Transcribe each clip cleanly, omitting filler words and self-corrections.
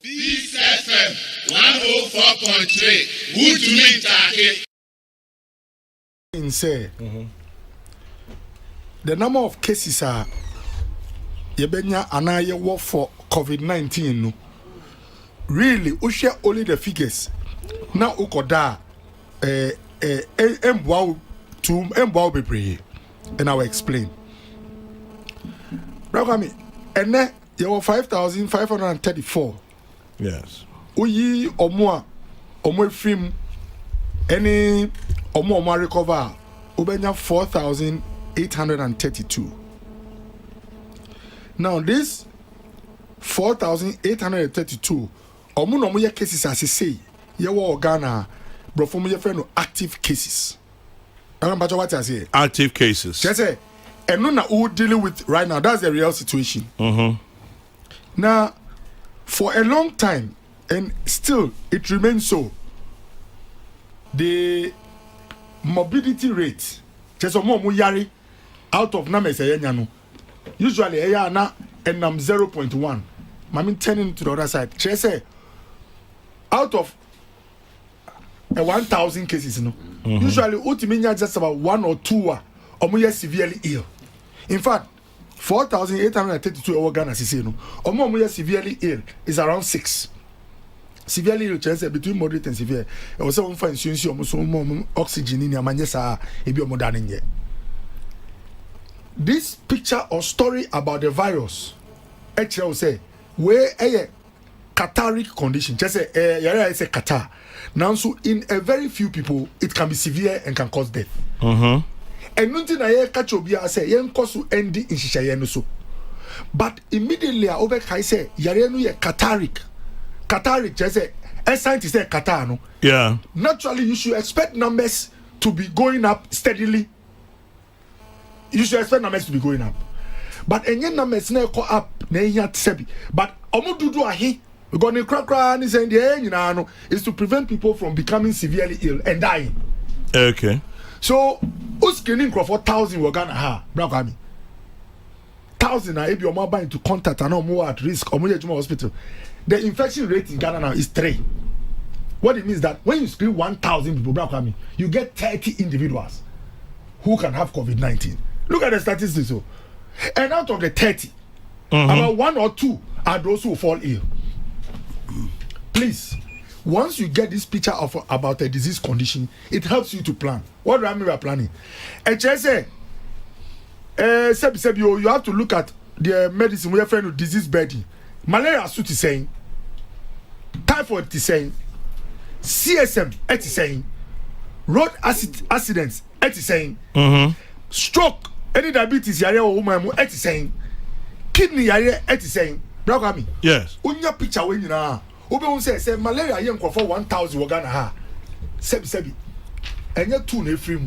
Peace FM 104.3. Who to meet target? Say the number of cases are yebenya anaye war for COVID-19 no. Really, we share only the figures. Now ukoda embwa bebre and I will explain. Brother, and you were 5,534. Yes. Uyi omo film any omo recover ubenya 4,832. Now this 4,832 omo no ye cases as say ye wo Ghana bro from ye friend active cases. I don't what I say. Active cases. Just say and no na who dealing with right now. That's the real situation. Now for a long time and still it remains so. The morbidity rate just more yari out of numbers usually na and 0.1. I turning to the other side. Just say out of 1,000 cases, usually ultimately just about 1 or 2 are severely ill. In fact, 4,832 over Ghana severely ill is around 6. Severely ill chance between moderate and severe. I was on fine oxygen in your manesa if you're modern yet. This picture or story about the virus, actually, say where a cataric condition, just say it's a catar. Now, so in a very few people, it can be severe and can cause death. And nothing I catch obia say yen kosu endi in shishaye so. But immediately over kai say yare no ye cataric just say scientists say catar no. Yeah. Naturally you should expect numbers to be going up steadily. You should expect numbers to be going up. But enye numbers na go up na ehia tsebi. But omo dudu ahi we go ne krakra ni say the nyina no is to prevent people from becoming severely ill and dying. Okay. So, who's screening for 1,000 we're gonna have? 1,000 are able to into contact and more at risk or more hospital. The infection rate in Ghana now is 3. What it means that when you screen 1,000 people, you get 30 individuals who can have COVID-19. Look at the statistics. So. And out of the 30, about 1 or 2 are those who fall ill. Please. Once you get this picture of about a disease condition, it helps you to plan. What do I mean by planning? HSA, you have to look at the medicine we are friend with disease burden. Malaria suit is saying, typhoid is saying, CSM is saying, road accidents is saying, stroke, any diabetes yare or woman is saying, kidney yare is saying. Yes. Unya picture when you know. Obe say malaria yen for 1,000 we Ghana ha. Sebi. Enya 2 na free.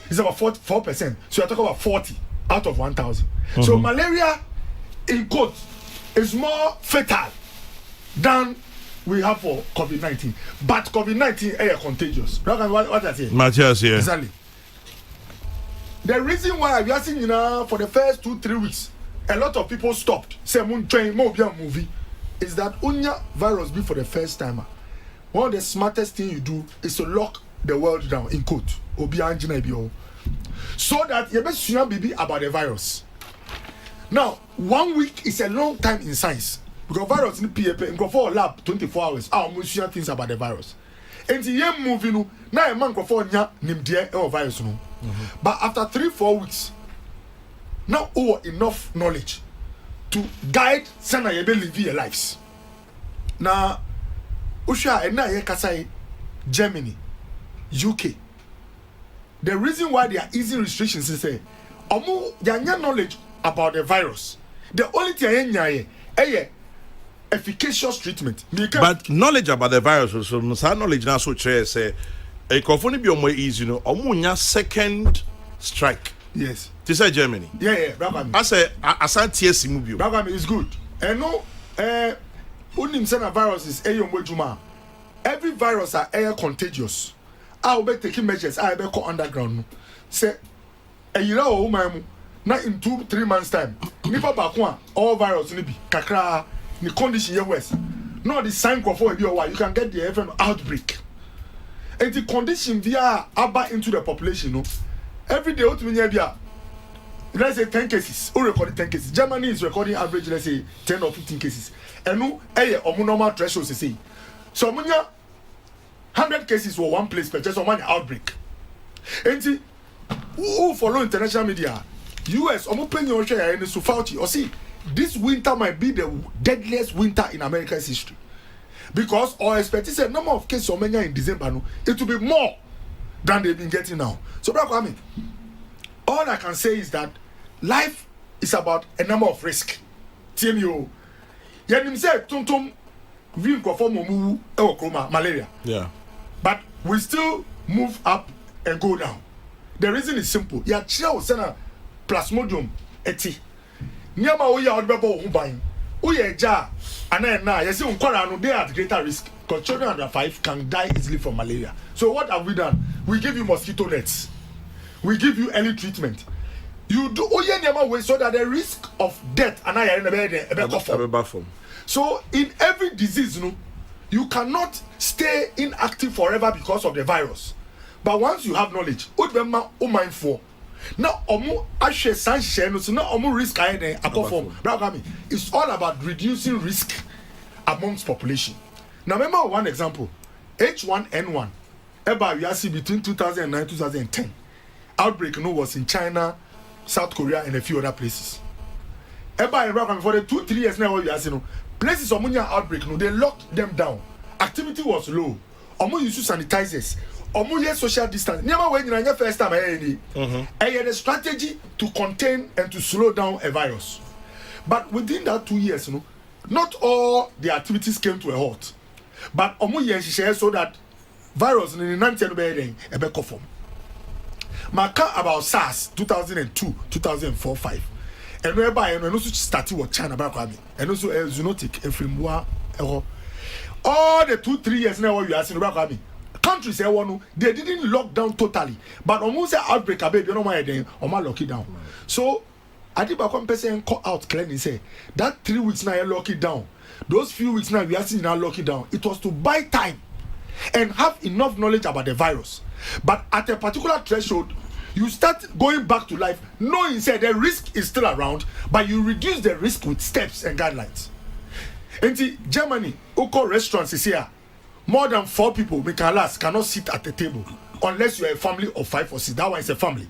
It's about 4%. So you're talking about 40 out of 1,000. So malaria in quote is more fatal than we have for COVID-19. But COVID-19 is contagious. What I say? Matthias, yeah. Exactly. The reason why we are seeing for the first 2-3 weeks, a lot of people stopped. Say moon train movie. Is that unya virus be for the first time? One of the smartest thing you do is to lock the world down in quote. So that you best be about the virus. Now, 1 week is a long time in science because virus in PAP and go for a lab 24 hours. Almost things about the virus. And the year moving now a man go for nya nimdia or virus no. But after 3-4 weeks, now enough knowledge to guide sana yebe live your lives. Now, Usha and na kasai Germany, UK. The reason why there are easy restrictions is say, omu yanya knowledge about the virus. The only thing yanya efficacious treatment. But knowledge about the virus, so knowledge now so say a confirm be more easy, omu second strike. Yes. To say Germany. Yeah, brother. I say Asante Simubio. Brother is good. And no, unim sena virus is juma. Every virus are air contagious. I will be taking measures. I will be underground. Say, a year old man, not in 2-3 months time. Nipa bakwa all virus ni bi kakra the condition here worse. No, the sign for you can get the FM outbreak. And the condition via about into the population, no. Every day, what we need, let's say 10 cases, who recorded 10 cases. Germany is recording average, let's say 10 or 15 cases. And no, normal threshold to say. So, 100 cases were one place, but just one outbreak. And see, who follow international media, US, your share in the Fauci, or see, this winter might be the deadliest winter in America's history. Because our expected a number of cases in December, no, it will be more than they've been getting now. So, Kwame, all I can say is that life is about a number of risks. TMU. Yanim said, Tontom, we perform malaria. Yeah. But we still move up and go down. The reason is simple. Ya chill sena plasmodium eti. Nyama oya odbebo hubain. Oya ja ana you see unkwara no they are at greater risk because children under 5 can die easily from malaria. So what have we done? We give you mosquito nets. We give you early treatment. You do oya nyama way so that the risk of death ana ya na be so in every disease no you cannot stay inactive forever because of the virus. But once you have knowledge, mindful. Now, risk it's all about reducing risk amongst population. Now, remember one example: H1N1. We are see between 2009 and 2010. Outbreak was in China, South Korea, and a few other places. For the 2-3 years now, we are seeing places of outbreak. They locked them down. Activity was low. Use sanitizers. Social distance. Never when you first time the strategy to contain and to slow down a virus. But within that 2 years, not all the activities came to a halt. But so that virus in the 19 a form. Maka about SARS 2002, 2004, 5. And whereby and also started with China and also zoonotic and all the 2-3 years now you are seeing countries they didn't lock down totally, but almost an outbreak baby no more then lock it down. So I think one person call out clearly say that 3 weeks now you lock it down. Those few weeks now we are seeing now lock it down. It was to buy time and have enough knowledge about the virus. But at a particular threshold, you start going back to life, knowing say the risk is still around, but you reduce the risk with steps and guidelines. And see, Germany, Oko restaurants is here. More than 4 people cannot sit at the table unless you are a family of 5 or 6. That one is a family.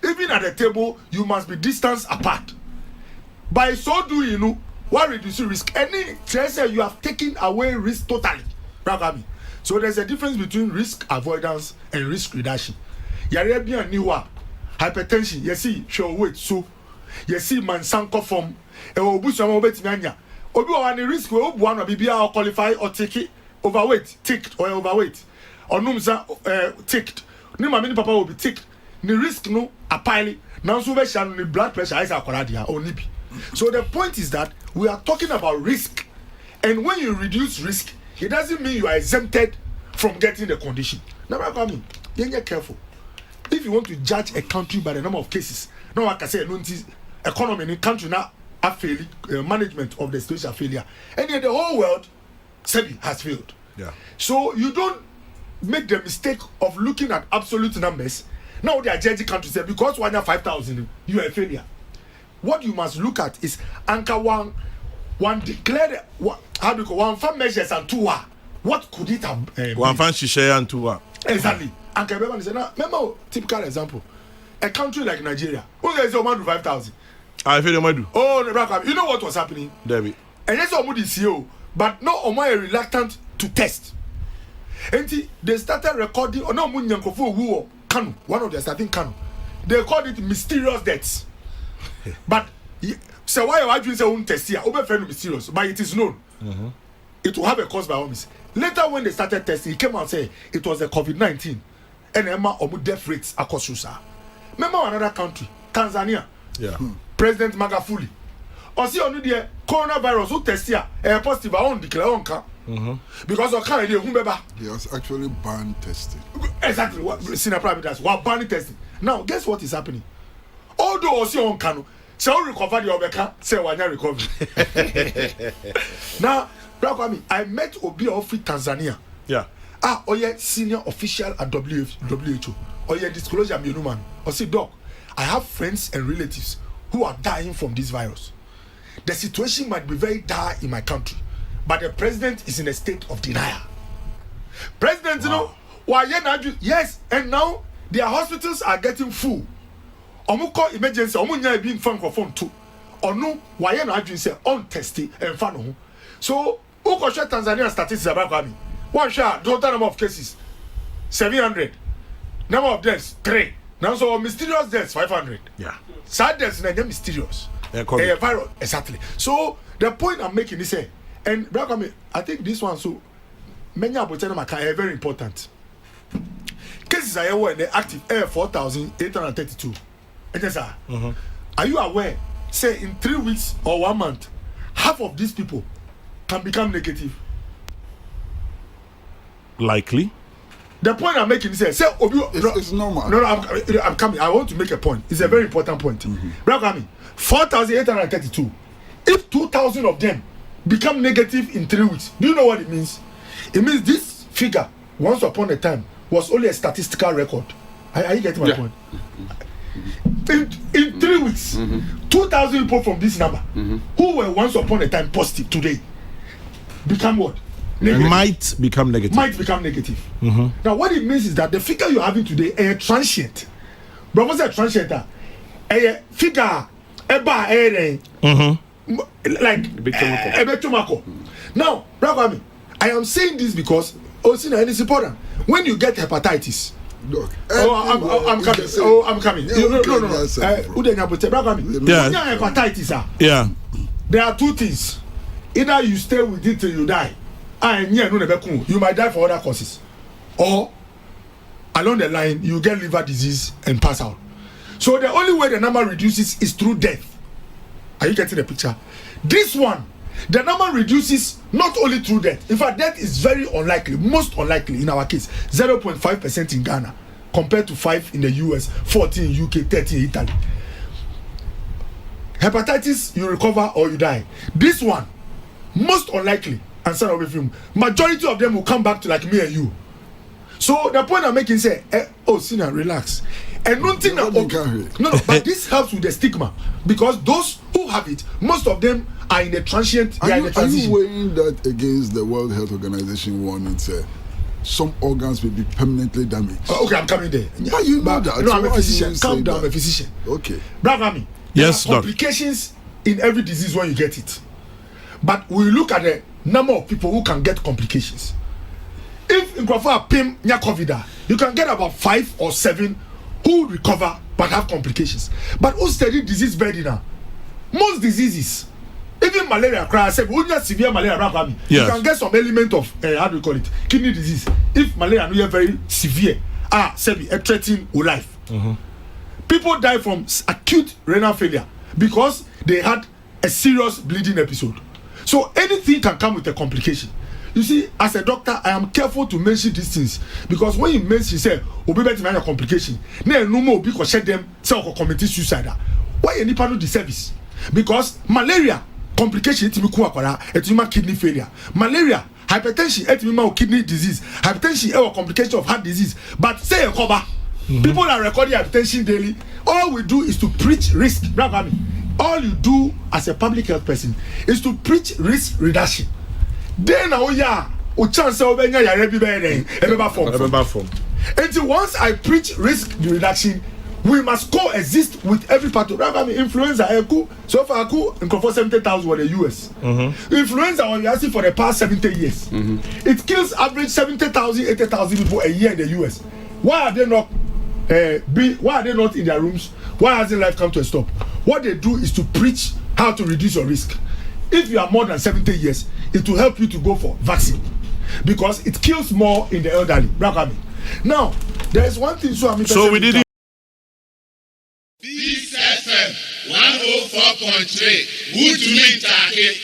Even at the table, you must be distanced apart. By so doing, what reduces risk? Any tracer you have taken away risk totally. So there's a difference between risk avoidance and risk reduction. Yarebian niwa hypertension. You see, show weight so. You see, man sanko form. Obi one risk we one bibia qualify or take it overweight, ticked or overweight. Or numza ticked. Ni mama ni papa will be ticked. Ni risk no a pile. Now so shan ni blood pressure is akoradia or nibi. So the point is that we are talking about risk. And when you reduce risk, it doesn't mean you are exempted from getting the condition. Now I mean, you're careful. If you want to judge a country by the number of cases, no one can say economy in a country now a failure, management of the situation failure, and yet the whole world has failed. Yeah. So you don't make the mistake of looking at absolute numbers. Now they are judging countries because one have 5,000, you are a failure. What you must look at is anchor one declared how do you call one farm measures and 2 are. What could it have? One fan share and 2 are. Exactly. And everyone say now. Remember typical example, a country like Nigeria, who there is a man to 5,000. I feel you do. Oh, you know what was happening? Debbie. And yes, Omudi CEO, but no Omar reluctant to test. And they started recording. Oh no, Munyankofu who Kanu, one of their starting Kanu. They called it mysterious deaths. But so why are you saying test here? Over friend mysterious, but it is known. It will have a cause by almost. Later, when they started testing, he came out and said it was the COVID-19 and Emma Omu death rates across USA. Remember another country, Tanzania. Yeah. President Magufuli. Or see on the coronavirus who test here positive I won't declare on car. Because of Canada, he has actually banned testing. Exactly what senior private does. What banning testing. Now guess what is happening? Although see on Kano, so recover the Obeka, say one recovery. I met Obi of Tanzania. Yeah. Oh yeah, senior official at WHO. Oh yeah, disclosure I'm a man. I say, doc, I have friends and relatives who are dying from this virus. The situation might be very dire in my country, but the president is in a state of denial. President, you know, why yes, and now their hospitals are getting full. Omuko emergency, omunya being phone for phone too. Or no, why not say on testing and fan. So, who share Tanzania statistics about me? One shot, total number of cases 700, number of deaths 3. Now, so mysterious deaths 500. Yeah. Sad deaths are mysterious. Viral, exactly. So, the point I'm making is, and I think this one, so many of them are very important. Cases are aware the active air 4,832. Are you aware? Say in 3 weeks or 1 month, half of these people can become negative. Likely. The point I'm making is say it's normal. No, I'm coming. I want to make a point. It's a very important point. 4,832. If 2,000 of them become negative in 3 weeks, do you know what it means? It means this figure, once upon a time, was only a statistical record. Are you getting my point? In 3 weeks, 2,000 people from this number who were once upon a time positive today become what? Negative. Might become negative. Now, what it means is that the figure you're having today is transient. But what's a transient? A figure, like a now, I am saying this because it's important. When you get hepatitis, Look, I'm coming. No. Hepatitis. Yeah. There are two things. Either you stay with it till you die, you might die for other causes, or along the line you get liver disease and pass out. So the only way the number reduces is through death. Are you getting the picture? This one, the number reduces not only through death. In fact, death is very unlikely, most unlikely in our case, 0.5% in Ghana compared to 5 in the US, 14 in UK, 30 in Italy. Hepatitis, you recover or you die. This one, most unlikely, and son of a film, majority of them will come back to like me and you. So the point I'm making is, Sina, relax. And nothing but this helps with the stigma because those who have it, most of them are in the transient. Are you weighing that against the World Health Organization warning? Say some organs will be permanently damaged. Okay, I'm coming there. But you know that. No, I'm a physician. Calm down, I'm a physician. Okay. Bravo, yes, there are complications in every disease when you get it. But we look at the number of people who can get complications. If in PIM COVID, you can get about 5 or 7 who recover but have complications. But who study disease burden now? Most diseases, even malaria, severe malaria, you can get some element of how do you call it? Kidney disease. If malaria is very severe, threatening life. People die from acute renal failure because they had a serious bleeding episode. So anything can come with a complication. You see, as a doctor, I am careful to mention these things because when you mention, say, "Obi better manage a complication," no more Obi can share them. Say, "Obi commit suicide." Why you need to do the service? Because malaria complication it me kuakwara, it me kidney failure. Malaria, hypertension, it me kidney disease. Hypertension, a complication of heart disease. But say a cover, people are recording hypertension daily. All we do is to preach risk. All you do as a public health person is to preach risk reduction. Then chance until once I preach risk reduction, we must coexist with every part of influenza. So far, in 70,000 in the US. Influenza was asking for the past 70 years. It kills average 70,000, 80,000 people a year in the US. Why are they not? Why are they not in their rooms? Why hasn't life come to a stop? What they do is to preach how to reduce your risk. If you are more than 70 years, it will help you to go for vaccine because it kills more in the elderly. Now, there is one thing. So we did. This FM 104.3. Who to me,